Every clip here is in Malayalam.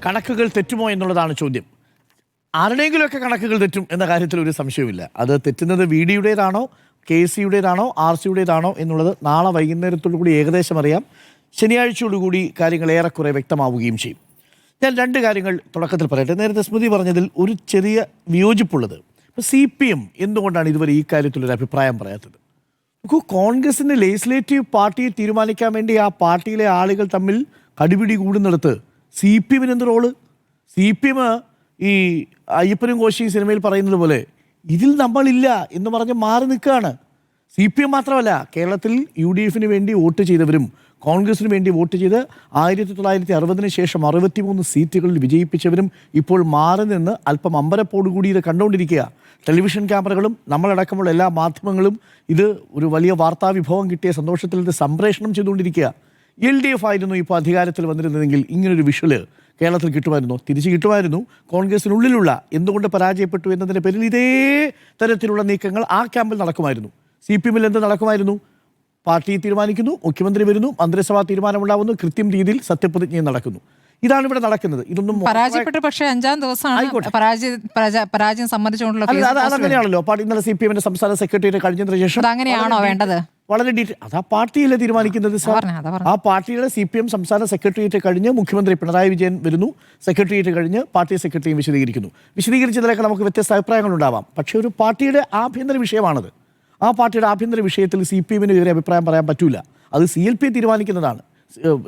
കണക്കുകൾ തെറ്റുമോ എന്നുള്ളതാണ് ചോദ്യം. ആരുടെയെങ്കിലുമൊക്കെ കണക്കുകൾ തെറ്റും എന്ന കാര്യത്തിൽ ഒരു സംശയവുമില്ല. അത് തെറ്റുന്നത് വി ഡിയുടേതാണോ KC-യുടേതാണോ RC-യുടേതാണോ എന്നുള്ളത് നാളെ വൈകുന്നേരത്തോടു കൂടി ഏകദേശം അറിയാം. ശനിയാഴ്ചയോടുകൂടി കാര്യങ്ങൾ ഏറെക്കുറെ വ്യക്തമാവുകയും ചെയ്യും. ഞാൻ രണ്ട് കാര്യങ്ങൾ തുടക്കത്തിൽ പറയട്ടെ. നേരത്തെ സ്മൃതി പറഞ്ഞതിൽ ഒരു ചെറിയ വിയോജിപ്പുള്ളത്, ഇപ്പോൾ CPM എന്തുകൊണ്ടാണ് ഇതുവരെ ഈ കാര്യത്തിലൊരു അഭിപ്രായം പറയാത്തത്? നമുക്ക് കോൺഗ്രസിൻ്റെ ലെജിസ്ലേറ്റീവ് പാർട്ടിയെ തീരുമാനിക്കാൻ വേണ്ടി ആ പാർട്ടിയിലെ ആളുകൾ തമ്മിൽ കടിപിടി കൂടുന്നിടത്ത് CPM-ന് എന്ത് റോള്? CPM ഈ അയ്യപ്പനും കോശിയും സിനിമയിൽ പറയുന്നത് പോലെ ഇതിൽ നമ്മളില്ല എന്ന് പറഞ്ഞ് മാറി നിൽക്കുകയാണ്. CPM മാത്രമല്ല, കേരളത്തിൽ UDF-ന് വേണ്ടി വോട്ട് ചെയ്തവരും കോൺഗ്രസിന് വേണ്ടി വോട്ട് ചെയ്ത് 1960 ശേഷം 63 സീറ്റുകളിൽ വിജയിപ്പിച്ചവരും ഇപ്പോൾ മാറി നിന്ന് അല്പം അമ്പരപ്പോടുകൂടി ഇത് കണ്ടുകൊണ്ടിരിക്കുക. ടെലിവിഷൻ ക്യാമറകളും നമ്മളടക്കമുള്ള എല്ലാ മാധ്യമങ്ങളും ഇത് ഒരു വലിയ വാർത്താ വിഭവം കിട്ടിയ സന്തോഷത്തിൽ ഇത് സംപ്രേഷണം ചെയ്തുകൊണ്ടിരിക്കുക. LDF ആയിരുന്നു ഇപ്പോൾ അധികാരത്തിൽ വന്നിരുന്നതെങ്കിൽ ഇങ്ങനൊരു വിഷ്വല് കേരളത്തിൽ കിട്ടുമായിരുന്നു, തിരിച്ച് കിട്ടുമായിരുന്നു. കോൺഗ്രസിനുള്ളിലുള്ള എന്തുകൊണ്ട് പരാജയപ്പെട്ടു എന്നതിൻ്റെ പേരിൽ ഇതേ തരത്തിലുള്ള നീക്കങ്ങൾ ആ ക്യാമ്പിൽ നടക്കുമായിരുന്നു. CPM-ൽ എന്ത് നടക്കുമായിരുന്നു? പാർട്ടി തീരുമാനിക്കുന്നു, മുഖ്യമന്ത്രി വരുന്നു, മന്ത്രിസഭാ തീരുമാനമുണ്ടാവുന്നു, കൃത്യം രീതിയിൽ സത്യപ്രതിജ്ഞയും നടക്കുന്നു. ഇതാണ് ഇവിടെ നടക്കുന്നത്. ഇതൊന്നും പരാജയപ്പെട്ടു, പക്ഷേ 5-ാം ദിവസമാണ് പരാജയം സംബന്ധിച്ചുകൊണ്ടുള്ള അതങ്ങനെയാണല്ലോ. ഇന്നലെ CPM-ന്റെ സംസ്ഥാന സെക്രട്ടറിയേറ്റ് കഴിഞ്ഞതിന് ശേഷം അങ്ങനെയാണോ വേണ്ടത്? വളരെ അത് ആ പാർട്ടിയല്ലേ തീരുമാനിക്കുന്നത് സാർ. ആ പാർട്ടിയുടെ CPM സംസ്ഥാന സെക്രട്ടറിയേറ്റ് കഴിഞ്ഞ് മുഖ്യമന്ത്രി പിണറായി വിജയൻ വരുന്നു, സെക്രട്ടറിയേറ്റ് കഴിഞ്ഞ് പാർട്ടി സെക്രട്ടറിയും വിശദീകരിക്കുന്നു. വിശദീകരിച്ചതിലൊക്കെ നമുക്ക് വ്യത്യസ്ത അഭിപ്രായങ്ങളുണ്ടാവാം. പക്ഷേ ഒരു പാർട്ടിയുടെ ആഭ്യന്തര വിഷയമാണത്. ആ പാർട്ടിയുടെ ആഭ്യന്തര വിഷയത്തിൽ CPM-ന് ഇവരെ അഭിപ്രായം പറയാൻ പറ്റൂല. അത് CLP തീരുമാനിക്കുന്നതാണ്.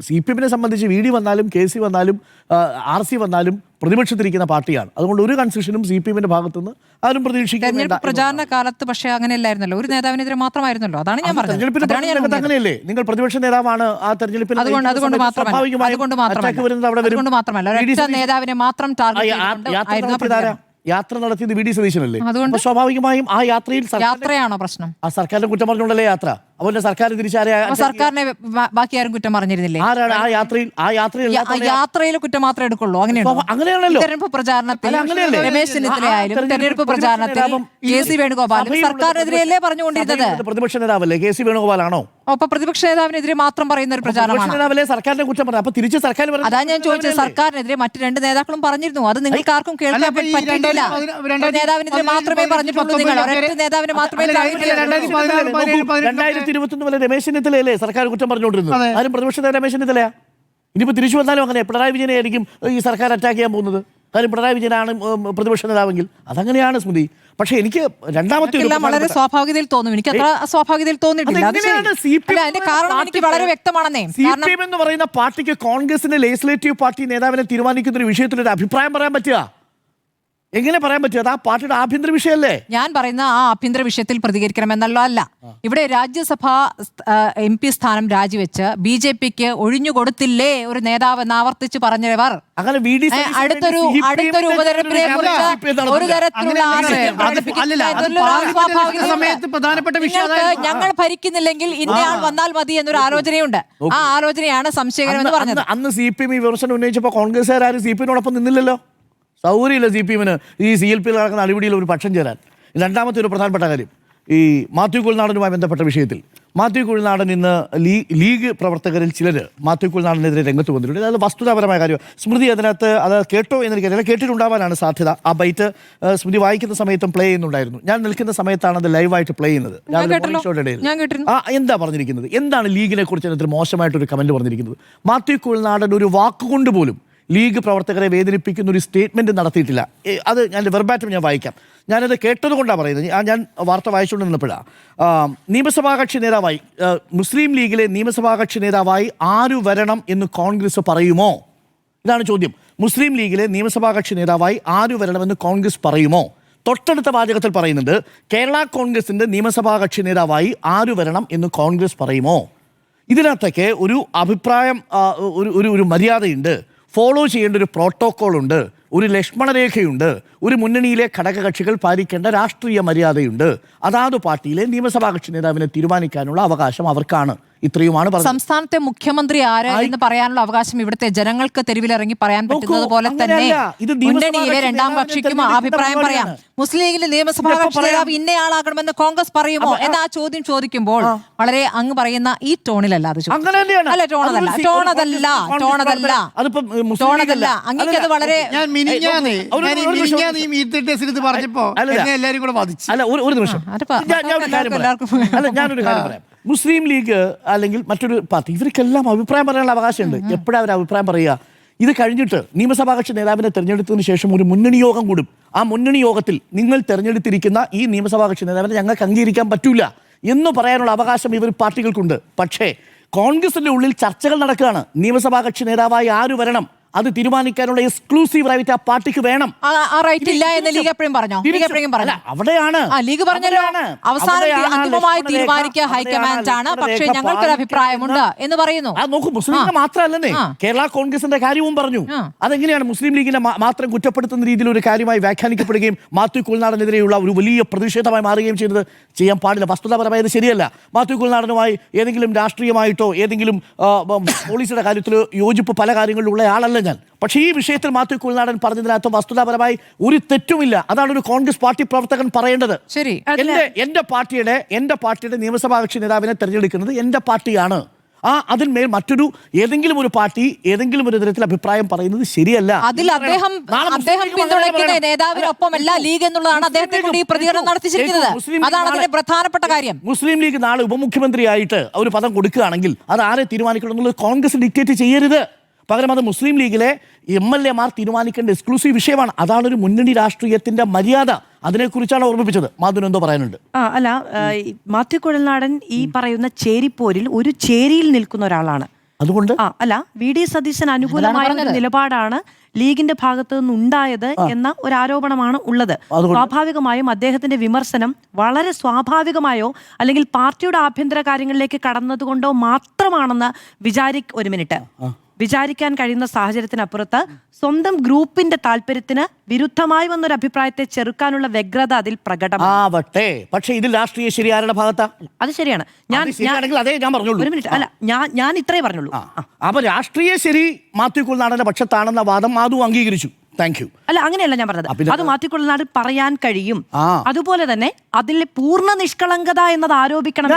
CPM-നെ സംബന്ധിച്ച് VD വന്നാലും KC വന്നാലും RC വന്നാലും പ്രതിപക്ഷത്തിരിക്കുന്ന പാർട്ടിയാണ്. അതുകൊണ്ട് ഒരു കൺസെഷനും CPM-ന്റെ ഭാഗത്തുനിന്ന് ആരും പ്രതീക്ഷിക്കുന്നില്ല. പ്രചാരണ കാലത്ത് പക്ഷേ അങ്ങനെയല്ലായിരുന്നല്ലോ, ഒരു നേതാവിനെതിരെ മാത്രമായിരുന്നല്ലോ. അതാണ് ഞാൻ പറഞ്ഞത്. അങ്ങനെയല്ലേ, നിങ്ങൾ പ്രതിപക്ഷ നേതാവാണ് ആ തെരഞ്ഞെടുപ്പിൽ. അതുകൊണ്ട് മാത്രമല്ല നേതാവിനെ മാത്രം യാത്ര നടത്തിയത് VD സതീശനല്ലേ? അതുകൊണ്ട് സ്വാഭാവികമായും ആ യാത്രയിൽ യാത്രയാണോ പ്രശ്നം? ആ സർക്കാരിനെ കുറ്റം പറഞ്ഞുകൊണ്ടല്ലേ യാത്ര. അതുപോലെ സർക്കാർ സർക്കാരിനെ ബാക്കി ആരും കുറ്റം പറഞ്ഞിരുന്നില്ലേ? ആരാണ് ആ യാത്രയിൽ കുറ്റം മാത്രമേ എടുക്കുള്ളൂ? അങ്ങനെയാണല്ലോ. തെരഞ്ഞെടുപ്പ് പ്രചാരണത്തിൽ രമേശ് ചെന്നിത്തലയായാലും തെരഞ്ഞെടുപ്പ് പ്രചാരണത്തിൽ KC വേണുഗോപാലും സർക്കാരിനെതിരെയല്ലേ പറഞ്ഞുകൊണ്ടിരുന്നത്? പ്രതിപക്ഷ നേതാവല്ലേ KC വേണുഗോപാലാണോ? അപ്പൊ പ്രതിപക്ഷ നേതാവിനെതിരെ മാത്രം പറയുന്ന ഒരു പ്രചാരണമാണ്. സർക്കാരിനെ കുറ്റം പറഞ്ഞു. അപ്പൊ തിരിച്ച് സർക്കാർ അതാ ഞാൻ ചോദിച്ചത്. സർക്കാരിനെതിരെ മറ്റു രണ്ട് നേതാക്കളും പറഞ്ഞിരുന്നു. അത് നിങ്ങൾക്ക് ആർക്കും കേൾക്കാൻ പറ്റില്ല. നേതാവിനെതിരെ മാത്രമേ പറഞ്ഞിട്ടുള്ളൂ. നിങ്ങൾ ഒരൊറ്റ നേതാവിനെ മാത്രമേ 2021 വരെ രമേശ് ചെന്നിത്തലയല്ലേ സർക്കാർ കുറ്റം പറഞ്ഞുകൊണ്ടിരുന്നത്? ആരും പ്രതിപക്ഷ നേതാവ് രമേശ് ചെന്നിത്തലയാ. ഇനിയിപ്പോൾ തിരിച്ചു വന്നാലും അങ്ങനെ പിണറായി വിജയനെ ആയിരിക്കും ഈ സർക്കാർ അറ്റാക്ക് ചെയ്യാൻ പോകുന്നത്. കാര്യം പിണറായി വിജയനാണ് പ്രതിപക്ഷ നേതാവെങ്കിൽ. അതങ്ങനെയാണ് സ്മൃതി. പക്ഷെ എനിക്ക് രണ്ടാമത്തെ വളരെ സ്വാഭാവികതയിൽ തോന്നും. എനിക്ക് അത്ര സ്വാഭാവികതയിൽ തോന്നിയിട്ടില്ല. അതിന്റെ കാരണം എനിക്ക് വളരെ വ്യക്തമാണെന്നേ. CPM എന്ന് പറയുന്ന പാർട്ടിക്ക് കോൺഗ്രസിന്റെ ലെജിസ്ലേറ്റീവ് പാർട്ടി നേതാവിനെ തീരുമാനിക്കുന്ന ഒരു വിഷയത്തിൽ ഒരു അഭിപ്രായം പറയാൻ പറ്റുക? എങ്ങനെ പറയാൻ പറ്റും? അത് ആ പാർട്ടിയുടെ ആഭ്യന്തര വിഷയമല്ലേ? ഞാൻ പറയുന്ന ആ ആഭ്യന്തര വിഷയത്തിൽ പ്രതികരിക്കണമെന്നല്ല അല്ല. ഇവിടെ രാജ്യസഭാ MP സ്ഥാനം രാജിവെച്ച് BJP-ക്ക് ഒഴിഞ്ഞുകൊടുത്തില്ലേ ഒരു നേതാവ് എന്ന് ആവർത്തിച്ച് പറഞ്ഞവർ അങ്ങനെ അടുത്തൊരു ഉപതെരഞ്ഞെടുപ്പിനെ കുറിച്ച് ഒരു തരത്തിലുള്ള ഞങ്ങൾ ഭരിക്കുന്നില്ലെങ്കിൽ ഇന്നയാൾ വന്നാൽ മതി എന്നൊരു ആലോചനയുണ്ട്. ആ ആലോചനയാണ് സംശയകരമെന്ന് പറഞ്ഞത്. അന്ന് CPM ഈ വിമർശനം ഉന്നയിച്ചപ്പോൾ കോൺഗ്രസ്സുകാരും CPM-നോടൊപ്പം നിന്നില്ലല്ലോ. സൗകര്യമില്ല CPM-ന് ഈ CLP-യിൽ നടക്കുന്ന അടിപിടിയിൽ ഒരു പക്ഷം ചേരാൻ. രണ്ടാമത്തെ ഒരു പ്രധാനപ്പെട്ട കാര്യം, ഈ മാത്യു കുഴൽനാടനുമായി ബന്ധപ്പെട്ട വിഷയത്തിൽ മാത്യു കുഴൽനാടൻ ഇന്ന് ലീഗ് പ്രവർത്തകരിൽ ചിലർ മാത്യു കുഴൽനാടനെതിരെ രംഗത്ത് വന്നിട്ടുണ്ട്. അത് വസ്തുതാപരമായ കാര്യം. സ്മൃതി അതിനകത്ത് അത് കേട്ടോ എന്നെനിക്കറിയില്ല. കേട്ടിട്ടുണ്ടാവാനാണ് സാധ്യത. ആ ബൈറ്റ് സ്മൃതി വായിക്കുന്ന സമയത്തും പ്ലേ ചെയ്യുന്നുണ്ടായിരുന്നു. ഞാൻ നിൽക്കുന്ന സമയത്താണ് അത് ലൈവായിട്ട് പ്ലേ ചെയ്യുന്നത്. എന്താ പറഞ്ഞിരിക്കുന്നത്? എന്താണ് ലീഗിനെ കുറിച്ച് അതിനകത്ത് മോശമായിട്ടൊരു കമന്റ് പറഞ്ഞിരിക്കുന്നത്? മാത്യു കുഴൽനാടൻ ഒരു വാക്കുകൊണ്ട് പോലും ലീഗ് പ്രവർത്തകരെ വേദനിപ്പിക്കുന്ന ഒരു സ്റ്റേറ്റ്മെൻറ്റ് നടത്തിയിട്ടില്ല. അത് ഞാൻ വെർബാറ്റം ഞാൻ വായിക്കാം. ഞാനത് കേട്ടതുകൊണ്ടാണ് പറയുന്നത്. ഞാൻ വാർത്ത വായിച്ചുകൊണ്ട് നിന്നപ്പോഴാണ് നിയമസഭാ കക്ഷി നേതാവായി മുസ്ലിം ലീഗിലെ നിയമസഭാ കക്ഷി നേതാവായി ആര് വരണം എന്ന് കോൺഗ്രസ് പറയുമോ? ഇതാണ് ചോദ്യം. മുസ്ലിം ലീഗിലെ നിയമസഭാ കക്ഷി നേതാവായി ആര് വരണമെന്ന് കോൺഗ്രസ് പറയുമോ? തൊട്ടടുത്ത വാചകത്തിൽ പറയുന്നുണ്ട് കേരള കോൺഗ്രസിൻ്റെ നിയമസഭാ കക്ഷി നേതാവായി ആര് വരണം എന്ന് കോൺഗ്രസ് പറയുമോ? ഇതിനകത്തൊക്കെ ഒരു അഭിപ്രായം, ഒരു മര്യാദയുണ്ട്, ഫോളോ ചെയ്യേണ്ട ഒരു പ്രോട്ടോക്കോൾ ഉണ്ട്, ഒരു ലക്ഷ്മണരേഖയുണ്ട്, ഒരു മുന്നണിയിലെ ഘടകകക്ഷികൾ പാലിക്കേണ്ട രാഷ്ട്രീയ മര്യാദയുണ്ട്. അതാത് പാർട്ടിയിലെ നിയമസഭാ കക്ഷി നേതാവിനെ തീരുമാനിക്കാനുള്ള അവകാശം അവർക്കാണ്. ഇത്രയുമാണ് പറഞ്ഞത്. സംസ്ഥാനത്തെ മുഖ്യമന്ത്രി ആര് എന്ന് പറയാനുള്ള അവകാശം ഇവിടുത്തെ ജനങ്ങൾക്ക് തെരുവിലിറങ്ങി പറയാൻ പറ്റുന്നത് പോലെ തന്നെ മുന്നണിയിലെ രണ്ടാം കക്ഷിക്കും അഭിപ്രായം പറയാം. മുസ്ലിം ലീഗിലെ നിയമസഭാ കക്ഷി നേതാവ് ഇന്നയാളാകണമെന്ന് കോൺഗ്രസ് പറയുമോ എന്ന ആ ചോദ്യം ചോദിക്കുമ്പോൾ വളരെ അങ്ങ് പറയുന്ന ഈ ടോണിലല്ല അത് അല്ല, ടോണതല്ല അങ്ങേക്കത് വളരെ പറഞ്ഞപ്പോ എല്ലാരും കൂടെ ബാധിച്ചു. അല്ല, ഒരു നിമിഷം ഞാനൊരു കാര്യം പറയാം. മുസ്ലിം ലീഗ് അല്ലെങ്കിൽ മറ്റൊരു പാർട്ടി ഇവർക്കെല്ലാം അഭിപ്രായം പറയാനുള്ള അവകാശമുണ്ട്. എപ്പോഴാണ് അവർ അഭിപ്രായം പറയുക? ഇത് കഴിഞ്ഞിട്ട് നിയമസഭാ കക്ഷി നേതാവിനെ തെരഞ്ഞെടുത്തതിന് ശേഷം ഒരു മുന്നണി യോഗം കൂടും. ആ മുന്നണി യോഗത്തിൽ നിങ്ങൾ തെരഞ്ഞെടുത്തിരിക്കുന്ന ഈ നിയമസഭാ കക്ഷി നേതാവിനെ ഞങ്ങൾക്ക് അംഗീകരിക്കാൻ പറ്റൂല എന്ന് പറയാനുള്ള അവകാശം ഇവർ പാർട്ടികൾക്കുണ്ട്. പക്ഷേ കോൺഗ്രസിന്റെ ഉള്ളിൽ ചർച്ചകൾ നടക്കുകയാണ്. നിയമസഭാ കക്ഷി നേതാവായി ആര് വരണം അത് തീരുമാനിക്കാനുള്ള എക്സ്ക്ലൂസീവ് റൈറ്റ് ആ പാർട്ടിക്ക് വേണം. അവിടെയാണ് ലീഗ് പറഞ്ഞല്ലോ അവസാനം അന്തിമമായി തീരുമാനിക്കുക ഹൈക്കമാൻഡ് ആണ്, പക്ഷേ ഞങ്ങൾക്കൊരു അഭിപ്രായമുണ്ട് എന്ന് പറയുന്നു. നോക്കൂ, മുസ്ലിം ലീഗ് മാത്രമല്ലേ, കേരള കോൺഗ്രസിന്റെ കാര്യവും പറഞ്ഞു. അതെങ്ങനെയാണ് മുസ്ലിം ലീഗിനെ മാത്രം കുറ്റപ്പെടുത്തുന്ന രീതിയിൽ ഒരു കാര്യമായി വ്യാഖ്യാനിക്കപ്പെടുകയും മാത്യു കുൽനാടനെതിരെയുള്ള ഒരു വലിയ പ്രതിഷേധമായി മാറുകയും ചെയ്തത്? ചെയ്യാൻ പാടില്ല. വസ്തുതാപരമായത് ശരിയല്ല. മാത്യു കുൽനാടനുമായി ഏതെങ്കിലും രാഷ്ട്രീയമായിട്ടോ ഏതെങ്കിലും പോലീസിന്റെ കാര്യത്തിലോ യോജിപ്പ് പല കാര്യങ്ങളിലുള്ള ആളല്ല ഞാൻ. പക്ഷേ ഈ വിഷയത്തിൽ മാത്യു കുൽനാടൻ പറഞ്ഞതിനകത്ത് വസ്തുതാപരമായി ഒരു തെറ്റുമില്ല. അതാണ് ഒരു കോൺഗ്രസ് പാർട്ടി പ്രവർത്തകൻ പറയേണ്ടത്. ശരി, എന്റെ പാർട്ടിയുടെ നിയമസഭാ കക്ഷി നേതാവിനെ തെരഞ്ഞെടുക്കുന്നത് എന്റെ പാർട്ടിയാണ്. അതിന്മേൽ മറ്റൊരു ഏതെങ്കിലും ഒരു പാർട്ടി ഏതെങ്കിലും ഒരു തരത്തിൽ അഭിപ്രായം പറയുന്നത് ശരിയല്ല. അതിൽ അദ്ദേഹം പിന്തുണയ്ക്കുന്ന നേതാവിനൊപ്പമല്ല ലീഗ് എന്നുള്ളതാണ് അദ്ദേഹത്തെ കൂടി പ്രതികരണം നടത്തിച്ചിരിക്കുന്നത്. അതാണ് അതിന്റെ പ്രധാനപ്പെട്ട കാര്യം. മുസ്ലിം ലീഗ് നാളെ ഉപമുഖ്യമന്ത്രിയായിട്ട് ഒരു പദം കൊടുക്കുകയാണെങ്കിൽ അത് ആരെ തീരുമാനിക്കണം എന്നുള്ളത് കോൺഗ്രസ് ഡിക്റ്റേറ്റ് ചെയ്യരുത്. പകരം അത് മുസ്ലിം ലീഗിലെ MLA-മാർ തീരുമാനിക്കേണ്ട എക്സ്ക്ലൂസീവ് വിഷയമാണ്. അതാണ് ഒരു മുന്നണി രാഷ്ട്രീയത്തിന്റെ മര്യാദ. അതിനെക്കുറിച്ചാണ് ഓർമ്മിപ്പിച്ചത്. മാധുന് എന്തോ പറയാനുണ്ട്. അല്ല, മാത്യു കുഴൽനാടൻ ഈ പറയുന്ന ചേരിപ്പോരിൽ ഒരു ചേരിയിൽ നിൽക്കുന്ന ഒരാളാണ്. അതുകൊണ്ട് VD സതീശൻ അനുകൂലമായ ഒരു നിലപാടാണ് ലീഗിന്റെ ഭാഗത്തു നിന്നുണ്ടായത് എന്ന ഒരു ആരോപണമാണ് ഉള്ളത്. സ്വാഭാവികമായും അദ്ദേഹത്തിന്റെ വിമർശനം വളരെ സ്വാഭാവികമായോ അല്ലെങ്കിൽ പാർട്ടിയുടെ ആഭ്യന്തര കാര്യങ്ങളിലേക്ക് കടന്നതുകൊണ്ടോ മാത്രമാണെന്ന് വിചാരിക്കാൻ കഴിയുന്ന സാഹചര്യത്തിനപ്പുറത്ത് സ്വന്തം ഗ്രൂപ്പിന്റെ താല്പര്യത്തിന് വിരുദ്ധമായി വന്നൊരു അഭിപ്രായത്തെ ചെറുക്കാനുള്ള വ്യഗ്രത അതിൽ പ്രകടമാവട്ടെ. പക്ഷേ ഇതിൽ രാഷ്ട്രീയ ശരി ആരുടെ ഭാഗത്താ? അത് ശരിയാണ്. ഒരു മിനിറ്റ്, അല്ല, ഞാൻ ഇത്രേ പറഞ്ഞുള്ളൂ. അപ്പൊ രാഷ്ട്രീയ ശരി മാത്യു കുൽനാടന്റെ പക്ഷത്താണെന്ന വാദം മാധു അംഗീകരിച്ചു. Thank you. അല്ല, അങ്ങനെയല്ല ഞാൻ പറഞ്ഞത്. അത് മാത്യു കുഴൽനാട് പറയാൻ കഴിയും. അതുപോലെ തന്നെ അതിലെ പൂർണ്ണ നിഷ്കളങ്കത എന്നത് ആരോപിക്കണം.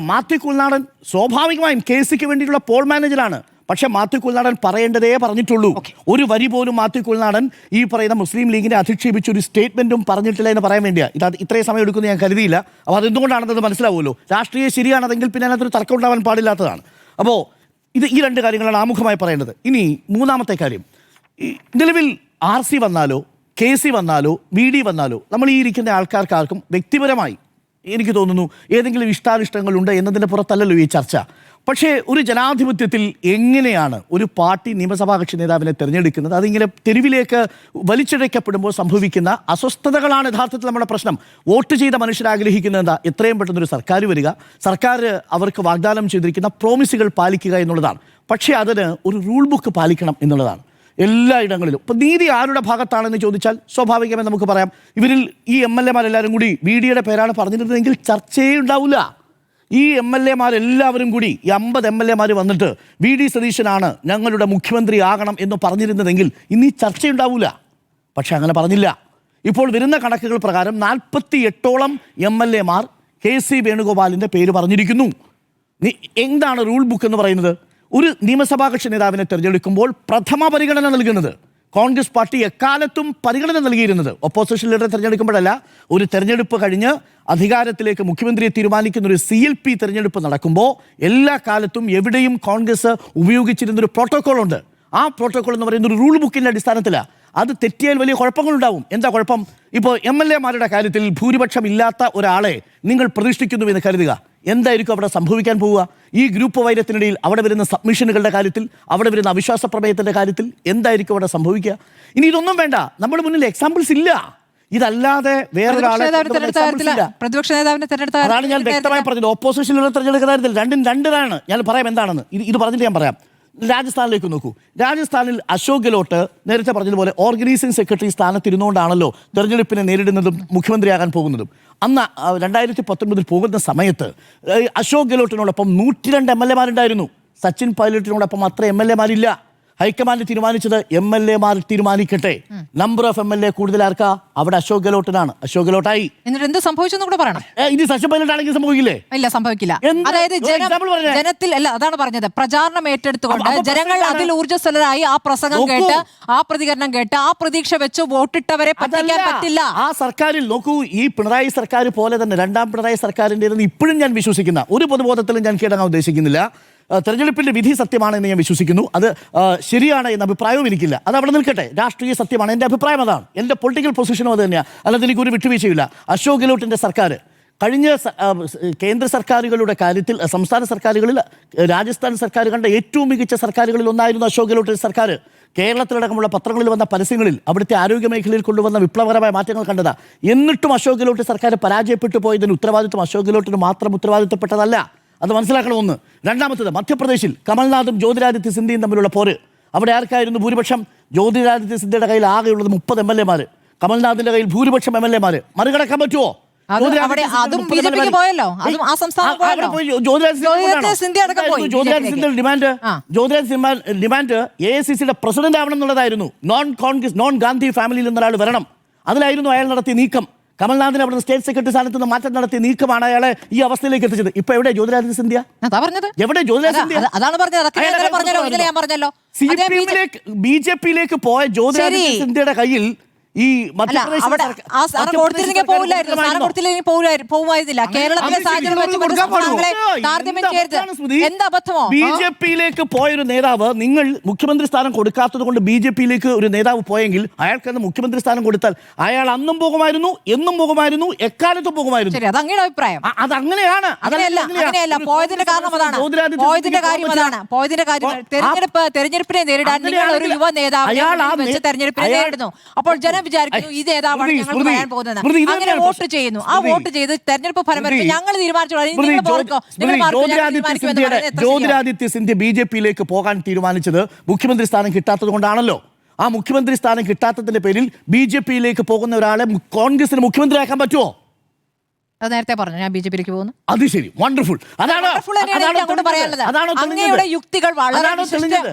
മാത്യു കുൽനാടൻ സ്വാഭാവികമായും കേസിക്ക് വേണ്ടിയിട്ടുള്ള പോൾ മാനേജറാണ്. പക്ഷെ മാത്യു കുൽനാടൻ പറയേണ്ടതേ പറഞ്ഞിട്ടുള്ളൂ. ഒരു വരി പോലും മാത്യു കുൽനാടൻ ഈ പറയുന്ന മുസ്ലിം ലീഗിനെ അധിക്ഷേപിച്ച് ഒരു സ്റ്റേറ്റ്മെന്റും പറഞ്ഞിട്ടില്ല എന്ന് പറയാൻ വേണ്ടിയാണ്. ഇത് ഇത്രയും സമയം എടുക്കുന്നത് ഞാൻ കരുതിയില്ല. അപ്പോൾ അതെന്തുകൊണ്ടാണെന്നത് മനസ്സിലാവുമല്ലോ. രാഷ്ട്രീയ ശരിയാണെന്നെങ്കിൽ പിന്നെ അതിനകത്തൊരു തർക്കം ഉണ്ടാവാൻ പാടില്ലാത്തതാണ്. അപ്പോൾ ഈ രണ്ട് കാര്യങ്ങളാണ് ആമുഖമായി പറയേണ്ടത്. ഇനി മൂന്നാമത്തെ കാര്യം, നിലവിൽ RC വന്നാലോ KC വന്നാലോ VD വന്നാലോ നമ്മൾ ഈ ഇരിക്കുന്ന ആൾക്കാർക്കാർക്കും വ്യക്തിപരമായി എനിക്ക് തോന്നുന്നു ഏതെങ്കിലും ഇഷ്ടാനിഷ്ടങ്ങളുണ്ട് എന്നതിൻ്റെ പുറത്തല്ലല്ലോ ഈ ചർച്ച. പക്ഷേ ഒരു ജനാധിപത്യത്തിൽ എങ്ങനെയാണ് ഒരു പാർട്ടി നിയമസഭാ കക്ഷി നേതാവിനെ തിരഞ്ഞെടുക്കുന്നത്? അതിങ്ങനെ തെരുവിലേക്ക് വലിച്ചിഴക്കപ്പെടുമ്പോൾ സംഭവിക്കുന്ന അസ്വസ്ഥതകളാണ് യഥാർത്ഥത്തിൽ നമ്മുടെ പ്രശ്നം. വോട്ട് ചെയ്ത മനുഷ്യർ ആഗ്രഹിക്കുന്നത് എന്താ? എത്രയും പെട്ടെന്നൊരു സർക്കാർ വരിക, സർക്കാർ അവർക്ക് വാഗ്ദാനം ചെയ്തിരിക്കുന്ന പ്രോമിസുകൾ പാലിക്കുക എന്നുള്ളതാണ്. പക്ഷേ അതിന് ഒരു റൂൾ ബുക്ക് പാലിക്കണം എന്നുള്ളതാണ് എല്ലായിടങ്ങളിലും. ഇപ്പം നീതി ആരുടെ ഭാഗത്താണെന്ന് ചോദിച്ചാൽ സ്വാഭാവികമായി നമുക്ക് പറയാം ഇവരിൽ ഈ MLA-മാരെല്ലാവരും കൂടി VD-യുടെ പേരാണ് പറഞ്ഞിരുന്നതെങ്കിൽ ചർച്ചയേ ഉണ്ടാവില്ല. ഈ MLA-മാരെല്ലാവരും കൂടി ഈ 50 MLA-മാർ വന്നിട്ട് VD സതീശനാണ് ഞങ്ങളുടെ മുഖ്യമന്ത്രി ആകണം എന്ന് പറഞ്ഞിരുന്നതെങ്കിൽ ഇന്ന് ഈ ചർച്ചയുണ്ടാവില്ല. പക്ഷെ അങ്ങനെ പറഞ്ഞില്ല. ഇപ്പോൾ വരുന്ന കണക്കുകൾ പ്രകാരം 48ഓളം MLA-മാർ KC വേണുഗോപാലിൻ്റെ പേര് പറഞ്ഞിരിക്കുന്നു. എന്താണ് റൂൾ ബുക്ക് എന്ന് പറയുന്നത്? ഒരു നിയമസഭാ കക്ഷി നേതാവിനെ തിരഞ്ഞെടുക്കുമ്പോൾ പ്രഥമ പരിഗണന നൽകുന്നത് കോൺഗ്രസ് പാർട്ടി എക്കാലത്തും പരിഗണന നൽകിയിരുന്നത് ഒപ്പോസിഷൻ ലീഡറെ തിരഞ്ഞെടുക്കുമ്പോഴല്ല. ഒരു തെരഞ്ഞെടുപ്പ് കഴിഞ്ഞ് അധികാരത്തിലേക്ക് മുഖ്യമന്ത്രിയെ തീരുമാനിക്കുന്ന ഒരു CLP തിരഞ്ഞെടുപ്പ് നടക്കുമ്പോൾ എല്ലാ കാലത്തും എവിടെയും കോൺഗ്രസ് ഉപയോഗിച്ചിരുന്നൊരു പ്രോട്ടോക്കോൾ ഉണ്ട്. ആ പ്രോട്ടോക്കോൾ എന്ന് പറയുന്ന ഒരു റൂൾ ബുക്കിൻ്റെ അടിസ്ഥാനത്തിലാണ്. അത് തെറ്റിയാൽ വലിയ കുഴപ്പങ്ങളുണ്ടാവും. എന്താ കുഴപ്പം? ഇപ്പോൾ MLA-മാരുടെ കാര്യത്തിൽ ഭൂരിപക്ഷം ഇല്ലാത്ത ഒരാളെ നിങ്ങൾ പ്രതിഷ്ഠിക്കുന്നുവെന്ന് കരുതുക. എന്തായിരിക്കും അവിടെ സംഭവിക്കാൻ പോവുക? ഈ ഗ്രൂപ്പ് വൈരത്തിനിടയിൽ അവിടെ വരുന്ന സബ്മിഷനുകളുടെ കാര്യത്തിൽ, അവിടെ വരുന്ന അവിശ്വാസ പ്രമേയത്തിൻ്റെ കാര്യത്തിൽ എന്തായിരിക്കും അവിടെ സംഭവിക്കുക? ഇനി ഇതൊന്നും വേണ്ട, നമ്മുടെ മുന്നിൽ എക്സാമ്പിൾസ് ഇല്ല. ഇതല്ലാതെ വേറൊരാളെ അതാണ് ഞാൻ വ്യക്തമായി പറഞ്ഞത്. ഓപ്പോസിഷനിലുള്ള തിരഞ്ഞെടുക്കുന്ന കാര്യത്തിൽ രണ്ടും രണ്ടിലാണ്. ഞാൻ പറയാം എന്താണെന്ന്. ഇത് പറഞ്ഞിട്ട് ഞാൻ പറയാം. രാജസ്ഥാനിലേക്ക് നോക്കൂ. രാജസ്ഥാനിൽ അശോക് ഗെഹ്ലോട്ട് നേരത്തെ പറഞ്ഞതുപോലെ ഓർഗനൈസിംഗ് സെക്രട്ടറി സ്ഥാനത്തിരുന്നുകൊണ്ടാണല്ലോ തെരഞ്ഞെടുപ്പിനെ നേരിടുന്നതും മുഖ്യമന്ത്രിയാകാൻ പോകുന്നതും. അന്ന് 2019 പോകുന്ന സമയത്ത് അശോക് ഗെഹ്ലോട്ടിനോടൊപ്പം 102 MLA-മാരുണ്ടായിരുന്നു. സച്ചിൻ പൈലറ്റിനോടൊപ്പം അത്ര MLA-മാരില്ല. ഹൈക്കമാൻഡ് തീരുമാനിച്ചത് MLA-മാർ തീരുമാനിക്കട്ടെ. നമ്പർ ഓഫ് MLA കൂടുതൽ ആർക്കാ? അവിടെ അശോക് ഗെഹ്ലോട്ടിനാണ്. അശോക് ഗെഹ്ലോട്ടായി. എന്നിട്ട് എന്ത് സംഭവിച്ചെന്ന് കൂടെ പറയണം. ഇനി സച്ചിൻ പൈലറ്റ് ആണെങ്കിൽ സംഭവിക്കില്ലേ? ഇല്ല, സംഭവിക്കില്ല. അതായത് ജനത്തിൽ അല്ല, അതാണ് പറഞ്ഞത്, പ്രചാരണം ഏറ്റെടുത്തുകൊണ്ട് ജനങ്ങൾ അതിൽ ഊർജ്ജസ്വലരായി ആ പ്രസംഗം കേട്ട്, ആ പ്രതികരണം കേട്ട്, ആ പ്രതീക്ഷ വെച്ച് വോട്ടിട്ടവരെ പറ്റിക്കാൻ പറ്റില്ല. ആ സർക്കാരിൽ നോക്കൂ, ഈ പിണറായി സർക്കാർ പോലെ തന്നെ രണ്ടാം പിണറായി സർക്കാരിൻ്റെതെന്ന് ഇപ്പോഴും ഞാൻ വിശ്വസിക്കുന്ന ഒരു പൊതുബോധത്തിലും ഞാൻ കീഴടങ്ങാൻ ഉദ്ദേശിക്കുന്നില്ല. തെരഞ്ഞെടുപ്പിന്റെ വിധി സത്യമാണെന്ന് ഞാൻ വിശ്വസിക്കുന്നു. അത് ശരിയാണ് എന്ന അഭിപ്രായവും എനിക്കില്ല. അത് അവിടെ നിൽക്കട്ടെ. രാഷ്ട്രീയ സത്യമാണ്. എൻ്റെ അഭിപ്രായം അതാണ്. എൻ്റെ പൊളിറ്റിക്കൽ പൊസിഷനും അത് തന്നെയാണ്. അല്ലാതെ എനിക്കൊരു വിട്ടുവീഴ്ചയില്ല. അശോക് ഗെഹ്ലോട്ടിൻ്റെ സർക്കാർ കഴിഞ്ഞ കേന്ദ്ര സർക്കാരുകളുടെ കാര്യത്തിൽ, സംസ്ഥാന സർക്കാരുകളിൽ രാജസ്ഥാൻ സർക്കാർ കണ്ട ഏറ്റവും മികച്ച സർക്കാരുകളിൽ ഒന്നായിരുന്നു അശോക് ഗെഹ്ലോട്ടിൻ്റെ സർക്കാർ. കേരളത്തിലടക്കമുള്ള പത്രങ്ങളിൽ വന്ന പരസ്യങ്ങളിൽ അവിടുത്തെ ആരോഗ്യ മേഖലയിൽ കൊണ്ടുവന്ന വിപ്ലവകരമായ മാറ്റങ്ങൾ കണ്ടതാ. എന്നിട്ടും അശോക് ഗെഹ്ലോട്ട് സർക്കാർ പരാജയപ്പെട്ടു പോയതിന് ഉത്തരവാദിത്വം അശോക് ഗെഹ്ലോട്ടിന് മാത്രം ഉത്തരവാദിത്തപ്പെട്ടതല്ല. അത് മനസ്സിലാക്കണമെന്ന്. രണ്ടാമത്തത്, മധ്യപ്രദേശിൽ കമൽനാഥും ജ്യോതിരാദിത്യ സിന്ധ്യയും തമ്മിലുള്ള പോര്. അവിടെ ആർക്കായിരുന്നു ഭൂരിപക്ഷം? ജ്യോതിരാദിത്യ സിന്ധ്യയുടെ കയ്യിൽ ആകെയുള്ളത് 30 MLA-മാർ. കമൽനാഥിന്റെ കയ്യിൽ ഭൂരിപക്ഷം MLA-മാർ. മറികടക്കാൻ പറ്റുമോ? ഡിമാൻഡ് AICCയുടെ പ്രസിഡന്റ് ആവണം എന്നുള്ളതായിരുന്നു. നോൺ ഗാന്ധി ഫാമിലിയിൽ നിന്നൊരാൾ വരണം. അതിലായിരുന്നു അയാൾ നടത്തിയ നീക്കം. കമൽനാഥിനെ അവിടെ സ്റ്റേറ്റ് സെക്രട്ടറി സ്ഥാനത്ത് നിന്ന് മാറ്റം നടത്തിയ നീക്കമാണ് അയാളെ ഈ അവസ്ഥയിലേക്ക് എത്തിച്ചത്. ഇപ്പൊ എവിടെ ജ്യോതിരാദിത്യ സിന്ധ്യ? എവിടെ ജ്യോതിരാദിത്യ സിന്ധ്യ? BJP-യിലേക്ക് പോയ ജ്യോതിരാദിത്യ സിന്ധ്യയുടെ കയ്യിൽ ഈ BJP-യിലേക്ക് പോയൊരു നേതാവ്, നിങ്ങൾ മുഖ്യമന്ത്രി സ്ഥാനം കൊടുക്കാത്തത് കൊണ്ട് BJP-യിലേക്ക് ഒരു നേതാവ് പോയെങ്കിൽ അയാൾക്ക് മുഖ്യമന്ത്രി സ്ഥാനം കൊടുത്താൽ അയാൾ അന്നും പോകുമായിരുന്നു, എന്നും പോകുമായിരുന്നു, എക്കാലത്തും പോകുമായിരുന്നു. അത് അങ്ങയുടെ അഭിപ്രായം. അത് അങ്ങനെയാണ്. പോയതിന്റെ കാരണം അതാണ്. തെരഞ്ഞെടുപ്പിനെ നേരിടാൻ നിങ്ങൾ ഒരു യുവ നേതാവ് തെരഞ്ഞെടുപ്പിനെ നേരിടുന്നു. അപ്പോൾ ജനം വിചാരിക്കുന്നു ഈ നേതാവാണ് ഞങ്ങൾ പറയാൻ പോകുന്നത്. അങ്ങനെ വോട്ട് ചെയ്യുന്നു. ആ വോട്ട് ചെയ്ത് തെരഞ്ഞെടുപ്പ് ഫലം വരുമ്പോൾ ഞങ്ങൾ ജ്യോതിരാദിത്യ സിന്ധ്യ BJP-യിലേക്ക് പോകാൻ തീരുമാനിച്ചത് മുഖ്യമന്ത്രി സ്ഥാനം കിട്ടാത്തത് കൊണ്ടാണല്ലോ. ആ മുഖ്യമന്ത്രി സ്ഥാനം കിട്ടാത്തതിന്റെ പേരിൽ BJP-യിലേക്ക് പോകുന്ന ഒരാളെ കോൺഗ്രസിന് മുഖ്യമന്ത്രിയാക്കാൻ പറ്റുമോ? അത് നേരത്തെ പറഞ്ഞു, ഞാൻ BJP-യിലേക്ക് പോകുന്നു. അത് ശരി, വണ്ടർഫുൾ. അങ്ങയുടെ യുക്തികൾ വളരെ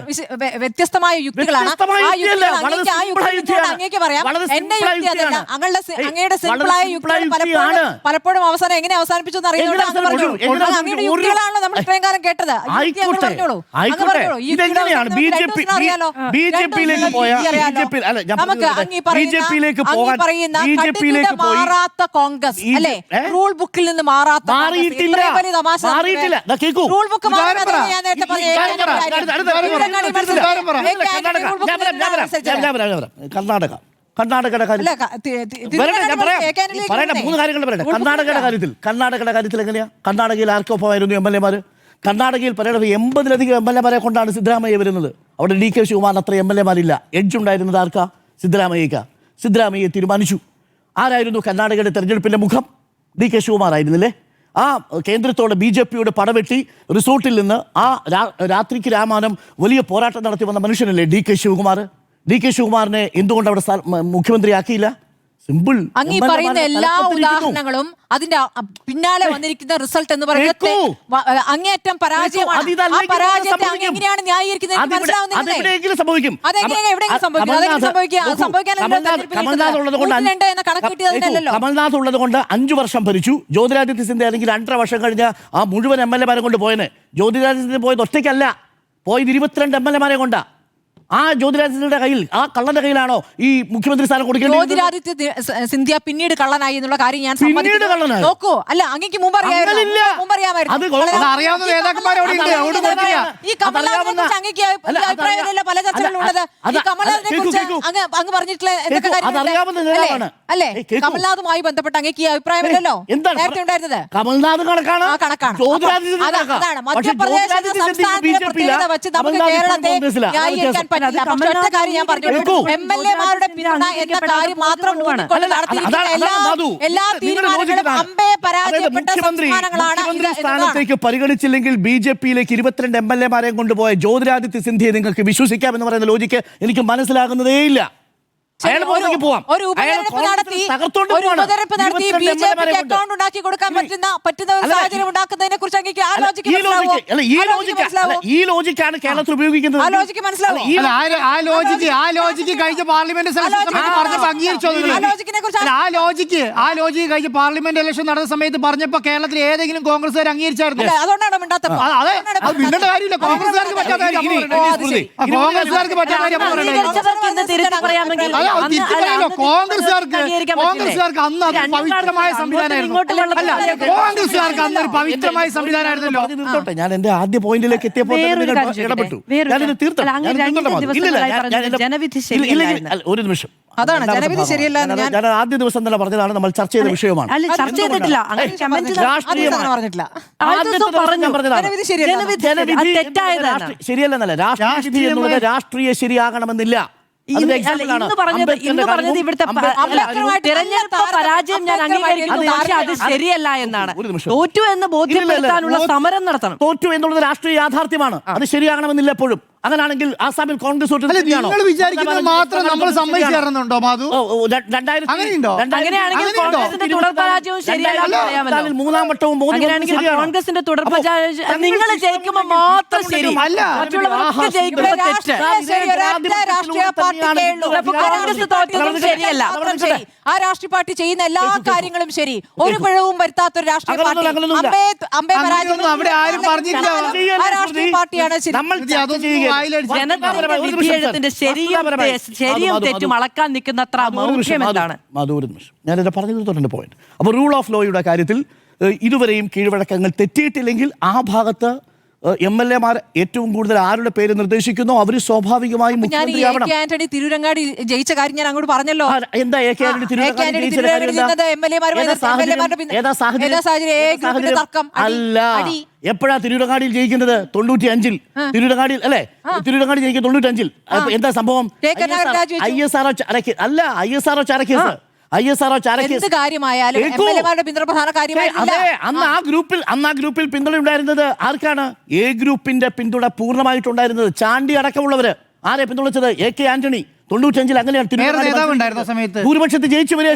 വ്യത്യസ്തമായ യുക്തികളാണ്. അങ്ങേക്ക് പറയാം, എന്റെ യുക്തി അതല്ല. അങ്ങയുടെ സിമ്പിളായ യുക്തികൾ പലപ്പോഴും അവസാനം എങ്ങനെ അവസാനിപ്പിച്ചു എന്ന് അറിയുന്നത് അങ്ങയുടെ യുക്തികളാണല്ലോ നമ്മൾ ഇത്രയും കാലം കേട്ടത്. മാറാത്ത കോൺഗ്രസ് അല്ലെ, റൂൾ ബുക്കിൽ നിന്ന് മാറാത്ത റൂൾ ബുക്ക് കർണാടകയുടെ കാര്യത്തിൽ എങ്ങനെയാ? കർണാടകയിൽ ആർക്കൊപ്പമായിരുന്നു MLA-മാർ? കർണാടകയിൽ പറയണത് 80-ലധികം MLA-മാരെ കൊണ്ടാണ് സിദ്ധരാമയ്യ വരുന്നത്. അവിടെ DK ശിവകുമാറിന് അത്ര MLA-മാരില്ല. എഡ്ജ് ഉണ്ടായിരുന്നത് ആർക്കാ? സിദ്ധരാമയ്യക്കാ. സിദ്ധരാമയ്യ തീരുമാനിച്ചു. ആരായിരുന്നു കർണാടകയുടെ തെരഞ്ഞെടുപ്പിന്റെ മുഖം? DK ശിവകുമാർ ആയിരുന്നില്ലേ? ആ കേന്ദ്രത്തോട് BJP-യുടെ പടവെട്ടി റിസോർട്ടിൽ നിന്ന് ആ രാത്രിക്ക് രാമാനം വലിയ പോരാട്ടം നടത്തി വന്ന മനുഷ്യനല്ലേ DK ശിവകുമാർ. DK ശിവകുമാറിനെ എന്തുകൊണ്ട് അവിടെ മുഖ്യമന്ത്രിയാക്കിയില്ല? സിമ്പിൾ. അങ്ങീ പറയുന്ന എല്ലാ ഉദാഹരണങ്ങളും അതിന്റെ പിന്നാലെ വന്നിരിക്കുന്ന റിസൾട്ട് എന്ന് പറയുന്നത് അങ്ങേയറ്റം പരാജയമാണ്. എങ്ങനെയാണ് ന്യായീകരിക്കുന്നത്? കമൽനാഥ് ഉള്ളത് കൊണ്ട് 5 വർഷം ഭരിച്ചു. ജ്യോതിരാദിത്യ സിന്ധ്യ അല്ലെങ്കിൽ 2.5 വർഷം കഴിഞ്ഞ് ആ മുഴുവൻ MLA-മാരെ കൊണ്ട് പോയനെ. ജ്യോതിരാദിത്യ സിന്ധ്യ പോയത് ഒറ്റയ്ക്കല്ല, പോയത് 22 MLA-മാരെ കൊണ്ടാ. ആ ജ്യോതിരാദിത്യയുടെ കയ്യിൽ, ആ കള്ളന്റെ കയ്യിലാണോ ഈ മുഖ്യമന്ത്രി സ്ഥാനം കൊടുക്കുന്നത്? ജ്യോതിരാദിത്യ സിന്ധ്യ പിന്നീട് കള്ളനായി എന്നുള്ള കാര്യം ഞാൻ നോക്കൂ. അല്ല, അങ്ങേക്ക് മുമ്പ് അറിയാമായിരുന്നു. പല ചർച്ചകളുള്ളത്. അങ്ങ് പറഞ്ഞിട്ടുള്ള എന്തൊക്കെ കാര്യങ്ങളല്ലേ? അല്ലേ, കമൽനാഥുമായി ബന്ധപ്പെട്ട് അങ്ങേക്ക് ഈ അഭിപ്രായമല്ലല്ലോ നേരത്തെ ഉണ്ടായിരുന്നത്. കമൽനാഥ് കണക്കാണ്. അതാണ് മധ്യപ്രദേശ് സംസ്ഥാനത്തിന്റെ പ്രത്യേകത വെച്ച് നമുക്ക് കേരളത്തെ ന്യായീകരിക്കാൻ പറ്റില്ല. പക്ഷേ ഒറ്റ കാര്യം ഞാൻ പറഞ്ഞു, MLA-മാരുടെ പിന്തുണ എന്ന കാര്യം മാത്രം ഊന്നിക്കൊണ്ട് നടത്തിയിരിക്കുന്ന എല്ലാ തീരുമാനങ്ങളും അമ്പയെ പരാജയപ്പെട്ട സംസ്ഥാനങ്ങളാണ് സ്ഥാനത്തേക്ക് പരിഗണിച്ചില്ലെങ്കിൽ BJP-യിലേക്ക് 22 MLA-മാരെയും കൊണ്ടുപോയ ജ്യോതിരാദിത്യ സിന്ധ്യയെ നിങ്ങൾക്ക് വിശ്വസിക്കാമെന്ന് പറയുന്ന ലോജിക്ക് എനിക്ക് മനസ്സിലാകുന്നതേയില്ല. ഒരു ഉപതെരഞ്ഞെടുപ്പ് നടത്തി BJP-ക്ക് അക്കൗണ്ട് ഉണ്ടാക്കി കൊടുക്കാൻ പറ്റുന്ന ഒരു സാഹചര്യം ഉണ്ടാക്കുന്നതിനെ കുറിച്ച് അങ്ങേക്ക് ആ ലോജിക്ക് ഈ ലോജിക്കാണ് കേരളത്തിൽ ഉപയോഗിക്കുന്നത്. ആ ലോജിക്ക് മനസ്സിലാവും. ആ ലോജിക്ക് കഴിഞ്ഞ പാർലമെന്റ് ആ ലോജിക്ക് കഴിഞ്ഞ പാർലമെന്റ് ഇലക്ഷൻ നടന്ന സമയത്ത് പറഞ്ഞപ്പോ കേരളത്തിൽ ഏതെങ്കിലും കോൺഗ്രസ്സുകാർ അംഗീകരിച്ചായിരുന്നു? അതുകൊണ്ടാണ് മിണ്ടാത്ത കാര്യമില്ല. കോൺഗ്രസ്സുകാർക്ക് പറ്റാത്ത കോൺഗ്രസ്സുകാർക്ക് അന്ന് അത് പവിത്രമായ സംവിധാനമായിരുന്നു. പവിത്രമായ സംവിധാനമായിരുന്നല്ലോ. ഞാൻ എന്റെ ആദ്യ പോയിന്റിലേക്ക് എത്തിയപ്പോൾ ഇടപെട്ടു. ഒരു നിമിഷം, അതാണ് ജനവിധി ശരിയല്ല. ഞാൻ ആദ്യ ദിവസം തന്നെ പറഞ്ഞതാണ്, നമ്മൾ ചർച്ച ചെയ്ത വിഷയമാണ്. ശരിയല്ലെന്നല്ല, രാഷ്ട്രീയ എന്നുള്ളത് രാഷ്ട്രീയ ശരിയാകണമെന്നില്ല. തെരഞ്ഞെടുപ്പ് പരാജയം ഞാൻ അംഗീകരിക്കുന്നു, പക്ഷേ അത് ശരിയല്ല എന്നാണ്. തോറ്റു എന്ന് ബോധ്യപ്പെടുത്താനുള്ള സമരം നടത്തണം. തോറ്റു എന്നുള്ളത് രാഷ്ട്രീയ യാഥാർത്ഥ്യമാണ്, അത് ശരിയാകണമെന്നില്ല എപ്പോഴും. അങ്ങനാണെങ്കിൽ ആസാമിൽ കോൺഗ്രസ് വിചാരിക്കുന്നത് മാത്രം നമ്മൾ സമ്മതിച്ചേർന്നുണ്ടോ മാധു? അങ്ങനെയാണെങ്കിൽ കോൺഗ്രസിന്റെ തുടർ പരാജയവും ശരിയല്ല. മൂന്നാം വട്ടവും കോൺഗ്രസിന്റെ തുടർ പരാജയം നിങ്ങൾ ജയിക്കുമ്പോൾ മാത്രം ശരി, മറ്റുള്ളവർക്ക് ജയിക്കുമ്പോൾ തെറ്റ്. കോൺഗ്രസ് തോറ്റതും ശരിയല്ല. ആ രാഷ്ട്രീയ പാർട്ടി ചെയ്യുന്ന എല്ലാ കാര്യങ്ങളും ശരി, ഒരു പിഴവും വരുത്താത്തൊരു രാഷ്ട്രീയ പാർട്ടി പാർട്ടിയാണ് ശരി. ജനത്തിന്റെ ശരിയും തെറ്റും അളക്കാൻ നിൽക്കുന്നത്ര മൗഢ്യം എന്താണ്? ഞാനിത് പറഞ്ഞത് പോയിന്റ്. അപ്പോൾ റൂൾ ഓഫ് ലോയുടെ കാര്യത്തിൽ ഇതുവരെയും കീഴ്വഴക്കങ്ങൾ തെറ്റിയിട്ടില്ലെങ്കിൽ ആ ഭാഗത്ത് MLA-മാർ ഏറ്റവും കൂടുതൽ ആരുടെ പേര് നിർദ്ദേശിക്കുന്നു അവർ സ്വാഭാവികമായും മുഖ്യമന്ത്രിയാവണം. ആന്റണി തിരൂരങ്ങാടി ജയിച്ച കാര്യം ഞാൻ അങ്ങോട്ട് പറഞ്ഞല്ലോ. എന്താ അല്ല, എപ്പോഴാ തിരൂരങ്ങാടിയിൽ ജയിക്കുന്നത്? 95-ൽ തിരൂരങ്ങാടിയിൽ അല്ലേ? തിരൂരങ്ങാടി ജയിക്കുന്നത് 95-ൽ. എന്താ സംഭവം? ISRO ചാരക്കേസ്. അന്ന് ആ ഗ്രൂപ്പിൽ പിന്തുണ ഉണ്ടായിരുന്നത് ആർക്കാണ്? A ഗ്രൂപ്പിന്റെ പിന്തുണ പൂർണ്ണമായിട്ടുണ്ടായിരുന്നത്. ചാണ്ടി അടക്കമുള്ളവര് ആരെ പിന്തുണച്ചത്? AK ആന്റണി. 95-ൽ അങ്ങനെയാണ് ഭൂരിപക്ഷത്തിൽ ജയിച്ചു വരിക.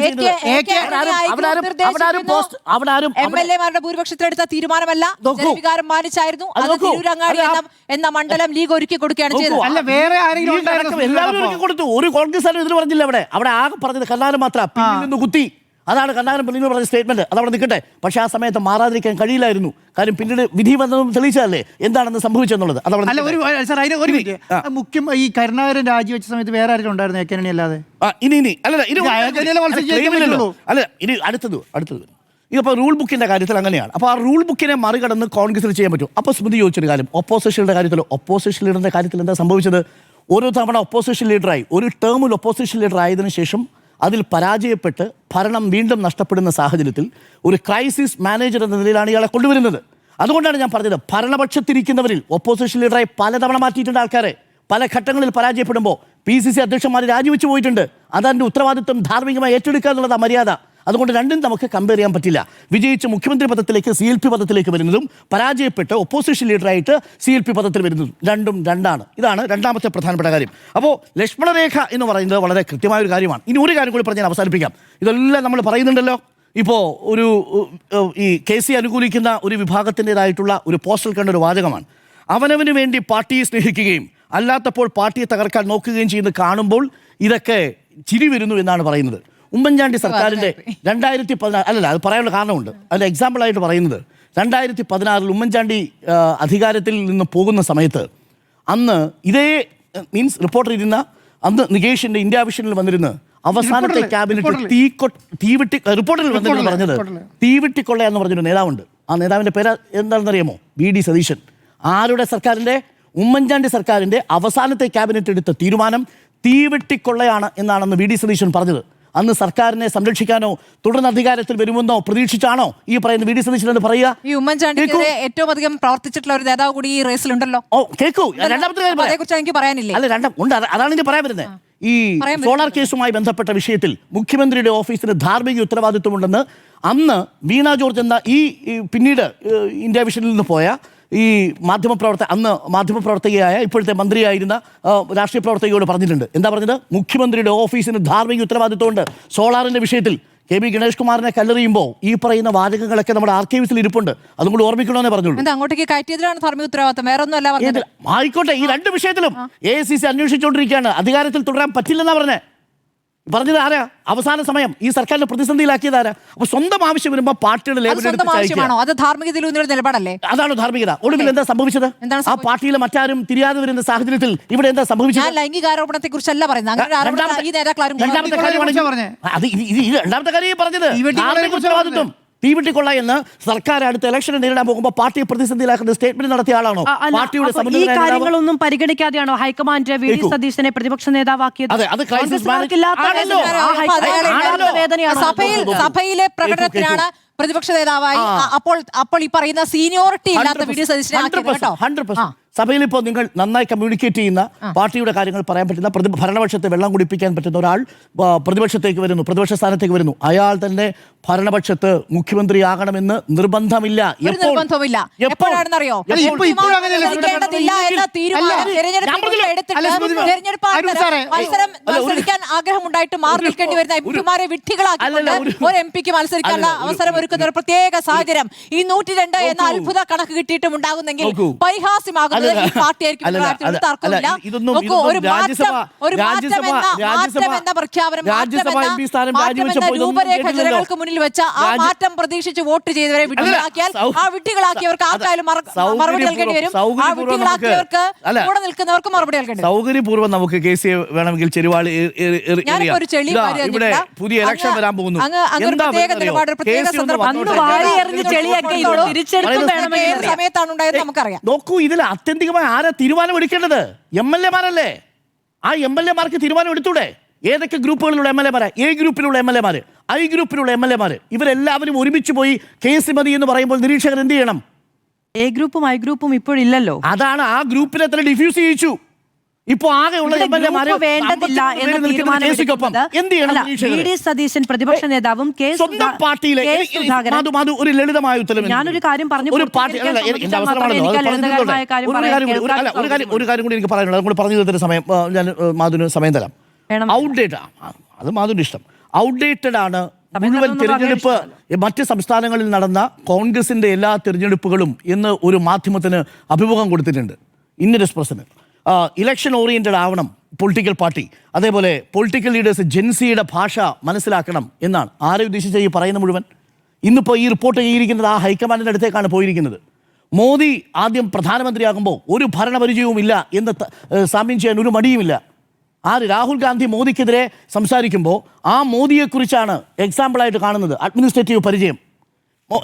MLA-മാരുടെ ഭൂരിപക്ഷത്തിലെടുത്ത തീരുമാനമല്ല, ജനവികാരം മാനിച്ചായിരുന്നു. എന്ന മണ്ഡലം ലീഗ് ഒരുക്കി കൊടുക്കുകയാണ് ചെയ്തത്. എല്ലാവരും ഒരുക്കി കൊടുത്തു. ഒരു കോൺഗ്രസ് ഇതിൽ പറഞ്ഞില്ല. അവിടെ ആകെ പറഞ്ഞത് കർണാടക മാത്രം പിന്നിൽ നിന്ന് കുത്തി. അതാണ് കർണാടക പിന്നീട് പറഞ്ഞ സ്റ്റേറ്റ്മെന്റ്. അതവിടെ നിൽക്കട്ടെ. പക്ഷെ ആ സമയത്ത് മാറാതിരിക്കാൻ കഴിയില്ലായിരുന്നു. കാര്യം പിന്നീട് വിധി വന്നതും തെളിയിച്ചതല്ലേ എന്താണ് സംഭവിച്ചെന്നുള്ളത്. മുഖ്യം ഈ കരുണാകരൻ രാജിവെച്ച സമയത്ത് വേറെ ആരും ഉണ്ടായിരുന്നു ഏക്കനണി അല്ലാതെ? ഇനി അടുത്തത് ഇതിപ്പോൾ റൂൾ ബുക്കിന്റെ കാര്യത്തിൽ അങ്ങനെയാണ്. അപ്പോൾ ആ റൂൾ ബുക്കിനെ മറികടന്ന് കോൺഗ്രസിൽ ചെയ്യാൻ പറ്റും. അപ്പോൾ സ്മൃതി ചോദിച്ചൊരു കാര്യം, ഒപ്പോസിഷന്റെ കാര്യത്തിൽ എന്താ സംഭവിച്ചത്? ഓരോ തവണ ഒപ്പോസിഷൻ ലീഡറായി, ഒരു ടേമിൽ ഒപ്പോസിഷൻ ലീഡർ ആയതിനു ശേഷം അതിൽ പരാജയപ്പെട്ട് ഭരണം വീണ്ടും നഷ്ടപ്പെടുന്ന സാഹചര്യത്തിൽ ഒരു ക്രൈസിസ് മാനേജർ എന്ന നിലയിലാണ് ഇയാളെ കൊണ്ടുവരുന്നത്. അതുകൊണ്ടാണ് ഞാൻ പറഞ്ഞത്, ഭരണപക്ഷത്തിരിക്കുന്നവരിൽ ഒപ്പോസിഷൻ ലീഡറായി പലതവണ മാറ്റിയിട്ടുണ്ട് ആൾക്കാരെ. പല ഘട്ടങ്ങളിൽ പരാജയപ്പെടുമ്പോൾ PCC അധ്യക്ഷന്മാർ രാജിവെച്ച് പോയിട്ടുണ്ട്. അതതിൻ്റെ ഉത്തരവാദിത്വം ധാർമ്മികമായി ഏറ്റെടുക്കുക എന്നുള്ളതാണ് മര്യാദ. അതുകൊണ്ട് രണ്ടും നമുക്ക് കമ്പയർ ചെയ്യാൻ പറ്റില്ല. വിജയിച്ച് മുഖ്യമന്ത്രി പദത്തിലേക്ക് CLP പദത്തിലേക്ക് വരുന്നതും പരാജയപ്പെട്ട് ഒപ്പോസിഷൻ ലീഡറായിട്ട് CLP പദത്തിൽ വരുന്നതും രണ്ടും രണ്ടാണ്. ഇതാണ് രണ്ടാമത്തെ പ്രധാനപ്പെട്ട കാര്യം. അപ്പോൾ ലക്ഷ്മണരേഖ എന്ന് പറയുന്നത് വളരെ കൃത്യമായൊരു കാര്യമാണ്. ഇനി ഒരു കാര്യം കൂടി പറഞ്ഞ് ഞാൻ അവസാനിപ്പിക്കാം. ഇതെല്ലാം നമ്മൾ പറയുന്നുണ്ടല്ലോ. ഇപ്പോൾ ഈ KC അനുകൂലിക്കുന്ന ഒരു വിഭാഗത്തിൻ്റെതായിട്ടുള്ള ഒരു പോസ്റ്റൽ കണ്ട ഒരു വാചകമാണ്, അവനവന് വേണ്ടി പാർട്ടിയെ സ്നേഹിക്കുകയും അല്ലാത്തപ്പോൾ പാർട്ടിയെ തകർക്കാൻ നോക്കുകയും ചെയ്യുന്നത് കാണുമ്പോൾ ഇതൊക്കെ ചിരി വരുന്നു എന്നാണ് പറയുന്നത്. ഉമ്മൻചാണ്ടി സർക്കാരിൻ്റെ 2016 അല്ലല്ല, അത് പറയാനുള്ള കാരണമുണ്ട്. അതിൻ്റെ എക്സാമ്പിളായിട്ട് പറയുന്നത് 2016 ഉമ്മൻചാണ്ടി അധികാരത്തിൽ നിന്ന് പോകുന്ന സമയത്ത് അന്ന് ഇതേ റിപ്പോർട്ടർ ഇരുന്ന അന്ന് നികേഷിൻ്റെ ഇന്ത്യ വിഷനിൽ വന്നിരുന്ന അവസാനത്തെ ക്യാബിനറ്റ് തീവെട്ടി റിപ്പോർട്ടറിൽ വന്നിരുന്നു പറഞ്ഞത് തീവെട്ടിക്കൊള്ള എന്ന് പറഞ്ഞൊരു നേതാവുണ്ട്. ആ നേതാവിൻ്റെ പേര് എന്താണെന്നറിയാമോ? VD സതീശൻ. ആരുടെ സർക്കാരിൻ്റെ? ഉമ്മൻചാണ്ടി സർക്കാരിൻ്റെ അവസാനത്തെ ക്യാബിനറ്റ് എടുത്ത തീരുമാനം തീവെട്ടിക്കൊള്ളയാണ് എന്നാണെന്ന് VD സതീശൻ പറഞ്ഞത്. അന്ന് സർക്കാരിനെ സംരക്ഷിക്കാനോ തുടർന്ന് അധികാരത്തിൽ വരുമെന്നോ പ്രതീക്ഷിച്ചാണോ ഈ പറയുന്ന വി ഡി സതീശൻ എന്ന് പറയുക? ഈ ഉമ്മൻചാണ്ടിക്കെതിരെ ഏറ്റവും അധികം പ്രവർത്തിച്ചിട്ടുള്ള ഒരു നേതാവ് കൂടി ഈ റേസിലുണ്ടല്ലോ. ഓ കേൾക്കൂ, രണ്ടാമത്തെ കാര്യം പറയാം. അതേക്കുറിച്ച് എനിക്ക് പറയാനില്ലേ? അല്ല ഉണ്ട്, അതാണ് എനിക്ക് പറയാൻ വരുന്നത്. ഈ സോളാർ കേസുമായി ബന്ധപ്പെട്ട വിഷയത്തിൽ മുഖ്യമന്ത്രിയുടെ ഓഫീസിന് ധാർമ്മിക ഉത്തരവാദിത്വമുണ്ടെന്ന് അന്ന് വീണ ജോർജ് എന്ന ഈ പിന്നീട് ഇന്ത്യ വിഷനിൽ നിന്ന് പോയ ഈ അന്ന് മാധ്യമപ്രവർത്തകയായ ഇപ്പോഴത്തെ മന്ത്രിയായിരുന്ന രാഷ്ട്രീയ പ്രവർത്തകയോട് പറഞ്ഞിട്ടുണ്ട്. എന്താ പറഞ്ഞത്? മുഖ്യമന്ത്രിയുടെ ഓഫീസിന് ധാർമ്മിക ഉത്തരവാദിത്വമുണ്ട്. സോളാറിന്റെ വിഷയത്തിൽ കെ.ബി. ഗണേഷ് കുമാറിനെ കല്ലെറിയുമ്പോൾ ഈ പറയുന്ന വാചകങ്ങളൊക്കെ നമ്മുടെ ആർക്കൈവ്സിൽ ഇരിപ്പുണ്ട്. അതും കൂടി ഓർമ്മിക്കണമെന്നേ പറഞ്ഞുള്ളൂ. അങ്ങോട്ടേക്ക് കയറ്റിയതിലാണ് ധാർമ്മിക ഉത്തരവാദിത്വം, വേറെ ഒന്നും അല്ല പറഞ്ഞത്. ആയിക്കോട്ടെ, ഈ രണ്ട് വിഷയത്തിലും AICC അന്വേഷിച്ചുകൊണ്ടിരിക്കുകയാണ്. അധികാരത്തിൽ തുടരാൻ പറ്റില്ലെന്നാ പറഞ്ഞത് ആരാ? അവസാന സമയം ഈ സർക്കാരിനെ പ്രതിസന്ധിയിലാക്കിയത് ആരാ? അപ്പൊ സ്വന്തം ആവശ്യം വരുമ്പോ പാർട്ടിയുടെ ആവശ്യമാണോ? അത് ധാർമ്മികതയിലൂന്നിയുടെ നിലപാടല്ലേ? അതാണ് ധാർമ്മികത. ഒടുവിൽ എന്താ സംഭവിച്ചത്? ആ പാർട്ടിയിലെ മറ്റാരും തിരിയാതെ വരുന്ന സാഹചര്യത്തിൽ ഇവിടെ എന്താ സംഭവിച്ചത്? ഞാൻ ലൈംഗിക ആരോപണത്തെ കുറിച്ചല്ല പറയുന്നത്. രണ്ടാമത്തെ കാര്യം പറഞ്ഞത് ഉത്തരവാദിത്വം തീവെട്ടിക്കൊള്ള എന്ന് സർക്കാർ അടുത്ത ഇലക്ഷനെ നേരിടാൻ പോകുമ്പോൾ പാർട്ടിയെ പ്രതിസന്ധിയിലാക്കുന്ന സ്റ്റേറ്റ്മെന്റ് നടത്തിയ ആളാണോ? പാർട്ടിയുടെ ഈ കാര്യങ്ങളൊന്നും പരിഗണിക്കാതെയാണോ ഹൈക്കമാൻഡ് വി ഡി സതീശനെ പ്രതിപക്ഷ നേതാവാക്കിയത്? സഭയിലെ പ്രകടനത്തിനാണ് പ്രതിപക്ഷ നേതാവായി അപ്പോൾ ഈ പറയുന്ന സീനിയോറിറ്റി ഇല്ലാത്ത വി ഡി സതീശനെ സഭയിൽ ഇപ്പോൾ നിങ്ങൾ നന്നായി കമ്മ്യൂണിക്കേറ്റ് ചെയ്യുന്ന പാർട്ടിയുടെ കാര്യങ്ങൾ പറയാൻ പറ്റുന്ന ഭരണപക്ഷത്തെ വെള്ളം കുടിപ്പിക്കാൻ പറ്റുന്ന ഒരാൾ പ്രതിപക്ഷത്തേക്ക് വരുന്നു, പ്രതിപക്ഷ സ്ഥാനത്തേക്ക് വരുന്നു. അയാൾ തന്നെ ഭരണപക്ഷത്ത് മുഖ്യമന്ത്രിയാകണമെന്ന് നിർബന്ധമില്ല. എപ്പോഴാണെന്നറിയോ? മത്സരിക്കാൻ ആഗ്രഹമുണ്ടായിട്ട് മാറി നിൽക്കേണ്ടി വരുന്ന എംപിമാരെ വിഡ്ഢികളാക്കിക്കൊണ്ട് ഒരു എംപിക്ക് മത്സരിക്കാനുള്ള അവസരം ഒരുക്കുന്ന ഒരു പ്രത്യേക സാഹചര്യം ഈ 102 എന്ന അത്ഭുത കണക്ക് കിട്ടിയിട്ടും ഉണ്ടാകുന്നെങ്കിൽ പരിഹാസ്യമാകുന്നത് ഈ പാർട്ടിയായിരിക്കും. രൂപരേഖ ജനങ്ങൾക്ക് മുന്നിൽ വെച്ച ആ മാറ്റം പ്രതീക്ഷിച്ച് വോട്ട് ചെയ്തവരെ വിഡ്ഢികളാക്കിയാൽ ആ വിഡ്ഢികളാക്കിയവർക്ക് ആർക്കായാലും മറുപടി നൽകേണ്ടി വരും. ആ വിഡ്ഢികളാക്കിയവർക്ക് കൂടെ നിൽക്കുന്നവർക്ക് മറുപടി നൽകേണ്ടി വരും. സൗകര്യപൂർവ്വം നമുക്ക് കേസിയെ വേണമെങ്കിൽ ചെരുവാളി ഞാനിപ്പോ ചെളി പുതിയ ഇലക്ഷൻ വരാൻ പോകുന്നു. സമയത്താണ് ഉണ്ടായത് നമുക്കറിയാം. നോക്കൂ, ഇതിൽ ആത്യന്തികമായി ആരാ തീരുമാനം എടുക്കേണ്ടത്? MLA-മാരല്ലേ? ആ MLA-മാർക്ക് തീരുമാനം എടുത്തൂടെ? ഏതൊക്കെ ഗ്രൂപ്പുകളിലുള്ള MLA-മാരാ? A ഗ്രൂപ്പിലുള്ള MLA-മാര്, I ഗ്രൂപ്പിലുള്ള MLA-മാര്, ഇവരെല്ലാവരും ഒരുമിച്ച് പോയി കേസ് മതി എന്ന് പറയുമ്പോൾ നിരീക്ഷകർ എന്ത് ചെയ്യണം? A ഗ്രൂപ്പും I ഗ്രൂപ്പും ഇപ്പോഴില്ലല്ലോ. അതാണ് ആ ഗ്രൂപ്പിനെ തന്നെ ഡിഫ്യൂസ് ചെയ്യിച്ചു. ഇപ്പൊ ആകെയുള്ള സതീശൻ പ്രതിപക്ഷ നേതാവും സ്വന്തം പാർട്ടിയിലെ ഒരു ലളിതമായ ഉത്തരം. ഞാനൊരു കാര്യം പറഞ്ഞു, ഒരു കാര്യം കൂടി എനിക്ക് പറയാനുള്ളത്, അതുകൊണ്ട് പറഞ്ഞു തീർത്തിന് സമയം ഞാൻ മാധുവിന് സമയം തരാം. ഔട്ട്ഡേറ്റ് അത് മാധുവിന്റെ ഇഷ്ടം. ഔട്ട്ഡേറ്റഡ് ആണ് മുഴുവൻ തിരഞ്ഞെടുപ്പ്. മറ്റ് സംസ്ഥാനങ്ങളിൽ നടന്ന കോൺഗ്രസിന്റെ എല്ലാ തിരഞ്ഞെടുപ്പുകളും എന്ന് ഒരു മാധ്യമത്തിന് അഭിമുഖം കൊടുത്തിട്ടുണ്ട്, ഇന്ത്യൻ എക്സ്പ്രസിന്. ഇലക്ഷൻ ഓറിയന്റഡ് ആവണം പൊളിറ്റിക്കൽ പാർട്ടി, അതേപോലെ പൊളിറ്റിക്കൽ ലീഡേഴ്സ് ജെൻസിയുടെ ഭാഷ മനസ്സിലാക്കണം എന്നാണ്. ആരെ ഉദ്ദേശിച്ച ഈ പറയുന്ന മുഴുവൻ? ഇന്നിപ്പോൾ ഈ റിപ്പോർട്ട് ചെയ്തിരിക്കുന്നത് ആ ഹൈക്കമാൻഡിൻ്റെ അടുത്തേക്കാണ് പോയിരിക്കുന്നത്. മോദി ആദ്യം പ്രധാനമന്ത്രിയാകുമ്പോൾ ഒരു ഭരണപരിചയവും ഇല്ല എന്ന് സാമ്യം ചെയ്യാൻ ഒരു മടിയുമില്ല. രാഹുൽ ഗാന്ധി മോദിക്കെതിരെ സംസാരിക്കുമ്പോൾ ആ മോദിയെക്കുറിച്ചാണ് എക്സാമ്പിളായിട്ട് കാണുന്നത്. അഡ്മിനിസ്ട്രേറ്റീവ് പരിചയം.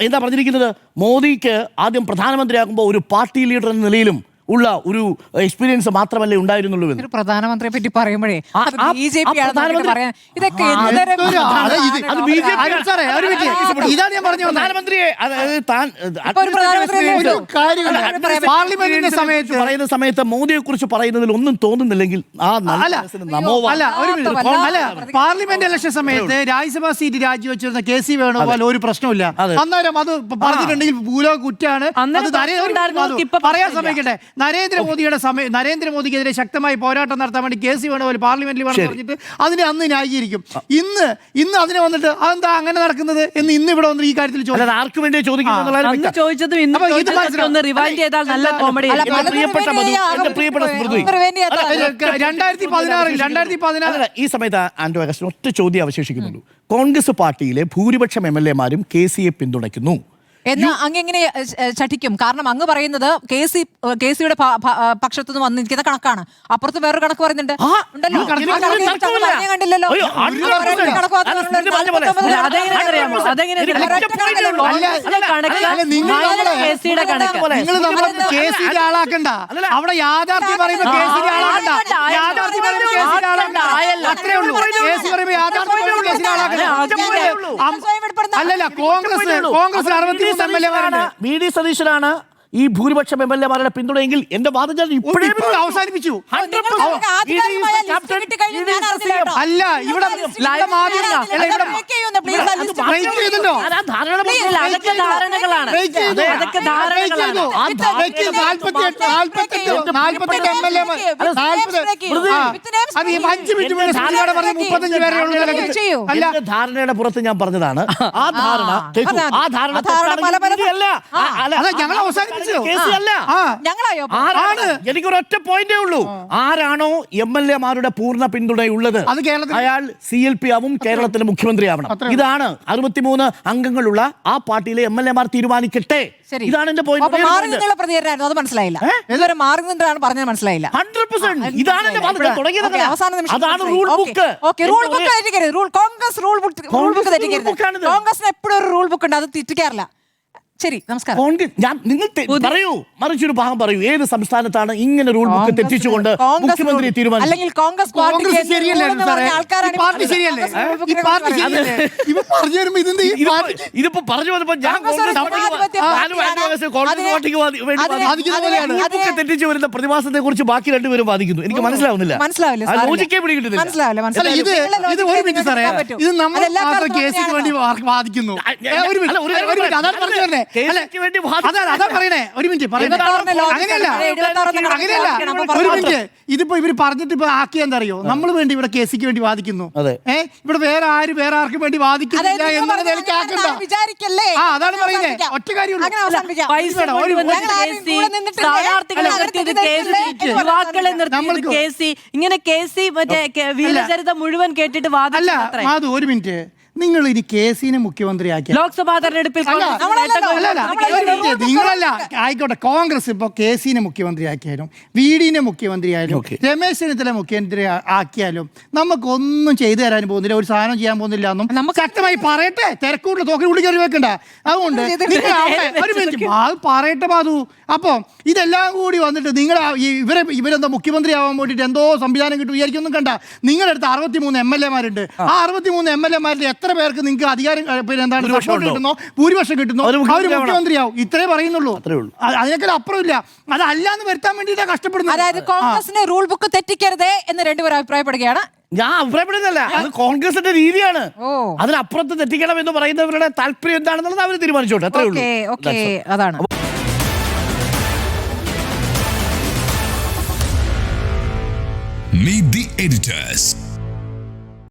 എന്താ പറഞ്ഞിരിക്കുന്നത്? മോദിക്ക് ആദ്യം പ്രധാനമന്ത്രിയാകുമ്പോൾ ഒരു പാർട്ടി ലീഡർ എന്ന നിലയിലും ഉള്ള ഒരു എക്സ്പീരിയൻസ് മാത്രമല്ലേ ഉണ്ടായിരുന്നുള്ളൂ. പ്രധാനമന്ത്രിയെ പറ്റി പറയുമ്പോഴേ പറയുന്ന സമയത്ത് മോദിയെ കുറിച്ച് പറയുന്നതിൽ ഒന്നും തോന്നുന്നില്ലെങ്കിൽ പാർലമെന്റ് ഇലക്ഷൻ സമയത്ത് രാജ്യസഭാ സീറ്റ് രാജിവെച്ചിരുന്ന KC വേണുഗോപാൽ ഒരു പ്രശ്നമില്ല. അന്നേരം അത് പറഞ്ഞിട്ടുണ്ടെങ്കിൽ ഭൂലോക കുറ്റാണ്. പറയാൻ സമയക്കട്ടെ. നരേന്ദ്രമോദിക്കെതിരെ ശക്തമായി പോരാട്ടം നടത്താൻ വേണ്ടി KC വേണുഗോപാൽ പാർലമെന്റിൽ വേണം പറഞ്ഞിട്ട് അതിനെ അന്ന് ന്യായീകരിക്കും. ഇന്ന് അതിനെ വന്നിട്ട് അതെന്താ അങ്ങനെ നടക്കുന്നത് എന്ന് ഇന്ന് ഇവിടെ വന്ന് ഈ കാര്യത്തിൽ ആർക്ക് വേണ്ടി ചോദിക്കുന്നത്? 2016 ഈ സമയത്ത് ആന്റോ അഗസ്റ്റിൻ ഒറ്റ ചോദ്യം അവശേഷിക്കുന്നുള്ളൂ. കോൺഗ്രസ് പാർട്ടിയിലെ ഭൂരിപക്ഷം MLA-മാരും KC-യെ പിന്തുണയ്ക്കുന്നു. എന്ന് അങ്ങെങ്ങനെ ചഠിക്കും? കാരണം അങ്ങ് പറയുന്നത് കെ സിയുടെ പക്ഷത്തു നിന്ന് വന്ന് നിൽക്കുന്ന കണക്കാണ്. അപ്പുറത്ത് വേറൊരു കണക്ക് പറയുന്നുണ്ട്. ഉണ്ടല്ലോ. പറഞ്ഞേ കണ്ടില്ലല്ലോ. ആളാക്കണ്ട. അവിടെ യാഥാർത്ഥ്യം പറയുമ്പോ കേസിന്റെ ആളാക്കണ്ട. യാഥാർത്ഥ്യം പറയുമ്പോ കേസിന്റെ ആളാക്കണ്ട. അത്രേ ഉള്ളൂ. കേസ് പറയുമ്പോ യാഥാർത്ഥ്യം പറയുമ്പോ കേസിന്റെ ആളാക്കണ്ട. അല്ലല്ല, കോൺഗ്രസ് 63 MLA-മാരുണ്ട്. വി.ഡി. സതീശനാണ് ഈ ഭൂരിപക്ഷം MLA-മാരുടെ പിന്തുണയെങ്കിൽ എന്റെ വാദം ഞാൻ ഇപ്പോഴേ അവസാനിപ്പിച്ചു. അല്ല, ഇവിടെ ധാരണയുടെ പുറത്ത് ഞാൻ പറഞ്ഞതാണ്. ആ ധാരണ ഞങ്ങൾ അവസാനിപ്പിച്ചു. എനിക്കൊരൊറ്റ പോയിന്റേ ഉള്ളൂ. ആരാണോ MLA-മാരുടെ പൂർണ്ണ പിന്തുണയുള്ളത് അയാൾ CLP ആവും, കേരളത്തിന്റെ മുഖ്യമന്ത്രിയാവണം. ഇതാണ് 63 അംഗങ്ങളുള്ള ആ പാർട്ടിയിലെ MLA-മാർ തീരുമാനിക്കട്ടെ. ഇതാണ് എന്റെ പോയിന്റ്. പ്രതികരണമായിരുന്നു, അത് മനസ്സിലായില്ല. ഇതുവരെ മാറി നിന്നാണ് പറഞ്ഞത്, മനസ്സിലായില്ല. 100% ഇതാണ് എന്റെ വാദം. അവസാന നിമിഷം അതാണ് rule book. Congress rule book തെറ്റിക്കരുത്. കോൺഗ്രസിന് എപ്പോഴും ഒരു റൂൾ ബുക്ക് ഉണ്ട്, അത് തെറ്റിക്കാറില്ല. ശരി, നമസ്കാരം. നിങ്ങൾ പറയൂ, മറിച്ചൊരു ഭാഗം പറയൂ. ഏത് സംസ്ഥാനത്താണ് ഇങ്ങനെ റൂൾ ബുക്ക് തെറ്റിച്ചുകൊണ്ട് മുഖ്യമന്ത്രി തീരുമാനം? അല്ലെങ്കിൽ കോൺഗ്രസ് ഇതിപ്പോ പറഞ്ഞു വന്നപ്പോ ഞാൻ തെറ്റിച്ചു വരുന്ന പ്രതിഭാസത്തെ കുറിച്ച് ബാക്കി രണ്ടുപേരും വാദിക്കുന്നു. എനിക്ക് മനസ്സിലാവുന്നില്ല. ലോജിക്കേ പിടികിട്ടുന്നില്ല. ഇതിപ്പോ ഇവര് പറഞ്ഞിട്ട് ഇപ്പൊ ആക്കിയ എന്താ അറിയോ, നമ്മൾ വേണ്ടി ഇവിടെ കേസിക്ക് വേണ്ടി വാദിക്കുന്നു. ഇവിടെ വേറെ ആർക്കും വേണ്ടി വാദിക്കുന്നില്ല എന്നുള്ളത് എനിക്ക് ആക്കണ്ട. അതാണ് പറയുന്നത്. ഒറ്റ കാര്യമുള്ളൂ. ഇങ്ങനെ കേസി മറ്റേ വീരചരിതം മുഴുവൻ കേട്ടിട്ട് വാദില്ല. അത് ഒരു മിനിറ്റ്, നിങ്ങൾ ഇനി കേസിനെ മുഖ്യമന്ത്രിയാക്കി ലോക്സഭാ തെരഞ്ഞെടുപ്പിൽ നിങ്ങളല്ല, ആയിക്കോട്ടെ, കോൺഗ്രസ് ഇപ്പൊ കേസിനെ മുഖ്യമന്ത്രിയാക്കിയാലും VD-നെ മുഖ്യമന്ത്രിയായാലും രമേശ് ചെന്നിത്തല മുഖ്യമന്ത്രി ആക്കിയാലും നമുക്കൊന്നും ചെയ്തു തരാൻ പോകുന്നില്ല, ഒരു സാധനം ചെയ്യാൻ പോകുന്നില്ല എന്നും നമുക്ക് ശക്തമായി പറയട്ടെ. തിരക്കൂട്ടിൽ തോക്കി ഉള്ളി കയറി വെക്കണ്ട. അതുകൊണ്ട് ഒരു മിനിറ്റ് അത് പറയട്ടെ ബാധു. അപ്പൊ ഇതെല്ലാം കൂടി വന്നിട്ട് നിങ്ങൾ ഇവരെന്താ മുഖ്യമന്ത്രി ആവാൻ വേണ്ടിയിട്ട് എന്തോ സംവിധാനം കിട്ടും വിചാരിക്കൊന്നും കണ്ട. നിങ്ങളടുത്ത് 63 MLA-മാരുണ്ട്. ആ 63 MLA-മാരിൽ എത്ര പേർക്ക് നിങ്ങൾക്ക് അധികാരം പിന്നെ എന്താണ് സപ്പോർട്ട് കിട്ടുന്നോ, ഭൂരിപക്ഷം കിട്ടുന്നോ, അവർ മുഖ്യമന്ത്രിയാവും. ഇത്രേ പറയുന്നുള്ളൂ. അതിനേക്കാൾ അപ്പുറമില്ല. അതല്ലാന്ന് വരുത്താൻ വേണ്ടിയിട്ടാണ് കഷ്ടപ്പെടുന്നത്. അതായത് കോൺഗ്രസിന്റെ റൂൾ ബുക്ക് തെറ്റിക്കരുതേ എന്ന് രണ്ടുപേരും അഭിപ്രായപ്പെടുകയാണ്. ഞാൻ അഭിപ്രായപ്പെടുന്നില്ല, അത് കോൺഗ്രസിന്റെ രീതിയാണ്. അതിനപ്പുറത്ത് തെറ്റിക്കണം എന്ന് പറയുന്നവരുടെ താല്പര്യം എന്താണെന്നുള്ളത് അവർ തീരുമാനിച്ചോട്ടെ. അത്രേ ഉള്ളൂ. അതാണ്. Meet the editors.